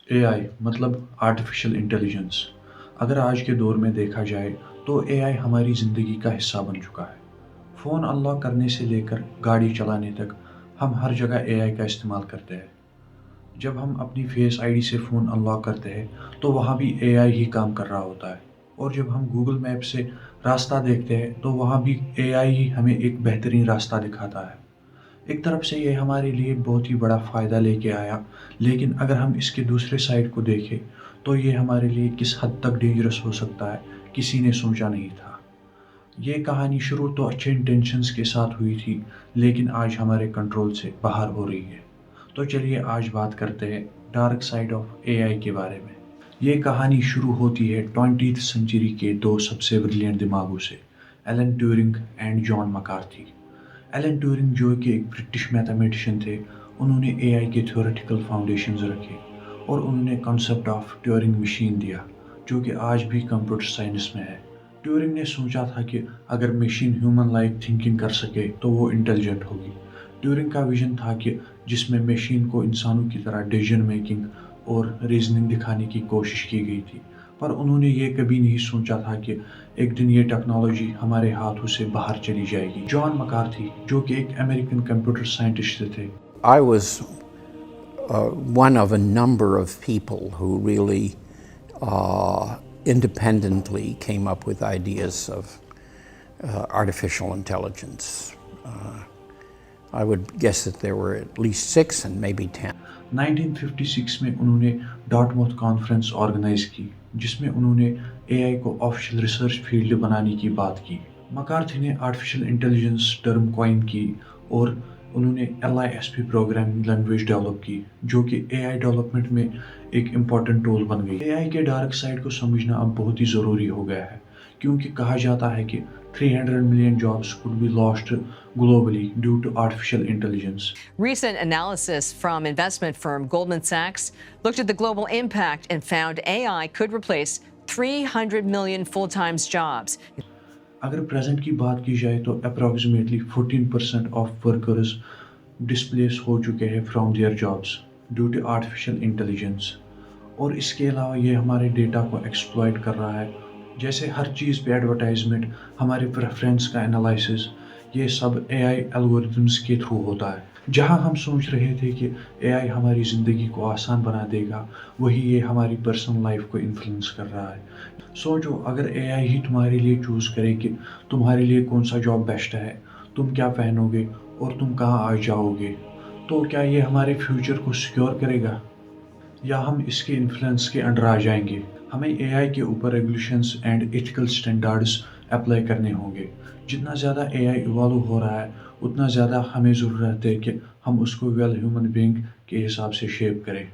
اے آئی مطلب artificial intelligence. اگر آج کے دور میں دیکھا جائے تو اے آئی ہماری زندگی کا حصہ بن چکا ہے۔ فون انلاک کرنے سے لے کر گاڑی چلانے تک ہم ہر جگہ اے آئی کا استعمال کرتے ہیں۔ جب ہم اپنی فیس آئی ڈی سے فون انلاک کرتے ہیں تو وہاں بھی اے آئی ہی کام کر رہا ہوتا ہے، اور جب ہم گوگل میپ سے راستہ دیکھتے ہیں تو وہاں بھی اے آئی ہی ہمیں ایک بہترین راستہ دکھاتا ہے۔ ایک طرف سے یہ ہمارے لیے بہت ہی بڑا فائدہ لے کے آیا، لیکن اگر ہم اس کے دوسرے سائڈ کو دیکھیں تو یہ ہمارے لیے کس حد تک ڈینجرس ہو سکتا ہے، کسی نے سوچا نہیں تھا۔ یہ کہانی شروع تو اچھے انٹینشنز کے ساتھ ہوئی تھی، لیکن آج ہمارے کنٹرول سے باہر ہو رہی ہے۔ تو چلیے آج بات کرتے ہیں ڈارک سائڈ آف اے آئی کے بارے میں۔ یہ کہانی شروع ہوتی ہے 20th سنچری کے دو سب سے بریلینٹ دماغوں سے، Alan Turing and John McCarthy. Alan Turing جو کہ ایک برٹش میتھمیٹیشین تھے، انہوں نے اے آئی کے تھیوریٹیکل فاؤنڈیشنز رکھے، اور انہوں نے کانسیپٹ آف ٹیورنگ مشین دیا، جو کہ آج بھی کمپیوٹر سائنس میں ہے۔ ٹیورنگ نے سوچا تھا کہ اگر مشین ہیومن لائک تھنکنگ کر سکے تو وہ انٹیلیجنٹ ہوگی۔ ٹیورنگ کا ویژن تھا کہ جس میں مشین کو انسانوں کی طرح ڈیسیژن میکنگ اور ریزننگ دکھانے کی کوشش کی گئی تھی، پر انہوں نے یہ کبھی نہیں سوچا تھا کہ ایک دن یہ ٹیکنالوجی ہمارے ہاتھوں سے باہر چلی جائے گی۔ جان مکارتھی جو کہ ایک امریکن کمپیوٹر سائنٹسٹ تھے۔ I was one of a number of people who really independently came up with ideas of artificial intelligence. I would guess that there were at least 6 and maybe 10. 1956 میں انہوں نے ڈارٹموتھ conference organise کی، جس میں انہوں نے اے آئی کو آفیشیل ریسرچ فیلڈ بنانے کی بات کی۔ مکارتھی نے آرٹیفیشل انٹیلیجنس ٹرم کوائن کی، اور انہوں نے LISP پروگرامنگ لینگویج ڈیولپ کی، جو کہ اے آئی ڈیولپمنٹ میں ایک امپورٹنٹ ٹول بن گئی۔ اے آئی کے ڈارک سائڈ کو سمجھنا اب بہت ہی ضروری ہو گیا ہے، کیونکہ کہا جاتا ہے کہ 300 million jobs could be lost globally due to artificial intelligence. Recent analysis from investment firm Goldman Sachs looked at the global impact and found AI could replace 300 million full-time jobs. اگر پریزنٹ کی بات کی جائے تو approximately 14% of workers displaced ہو چکے ہیں from their jobs due to artificial intelligence, اور اس کے علاوہ یہ ہمارے ڈیٹا کو ایکسپلائٹ کر رہا ہے۔ جیسے ہر چیز پہ ایڈورٹائزمنٹ، ہمارے پریفرنس کا انالائسس، یہ سب اے آئی الگورتھمس کے تھرو ہوتا ہے۔ جہاں ہم سوچ رہے تھے کہ اے آئی ہماری زندگی کو آسان بنا دے گا، وہی یہ ہماری پرسنل لائف کو انفلوئنس کر رہا ہے۔ سوچو اگر اے آئی ہی تمہارے لیے چوز کرے کہ تمہارے لیے کون سا جاب بیسٹ ہے، تم کیا پہنو گے اور تم کہاں آ جاؤ گے، تو کیا یہ ہمارے فیوچر کو سیکیور کرے گا، یا ہم اس کے انفلوئنس کے انڈر آ جائیں گے؟ ہمیں اے آئی کے اوپر regulations and ethical standards apply کرنے ہوں گے۔ جتنا زیادہ اے آئی ایوالو ہو رہا ہے، اتنا زیادہ ہمیں ضرورت ہے کہ ہم اس کو ویل ہیومن بینگ کے حساب سے شیپ کریں۔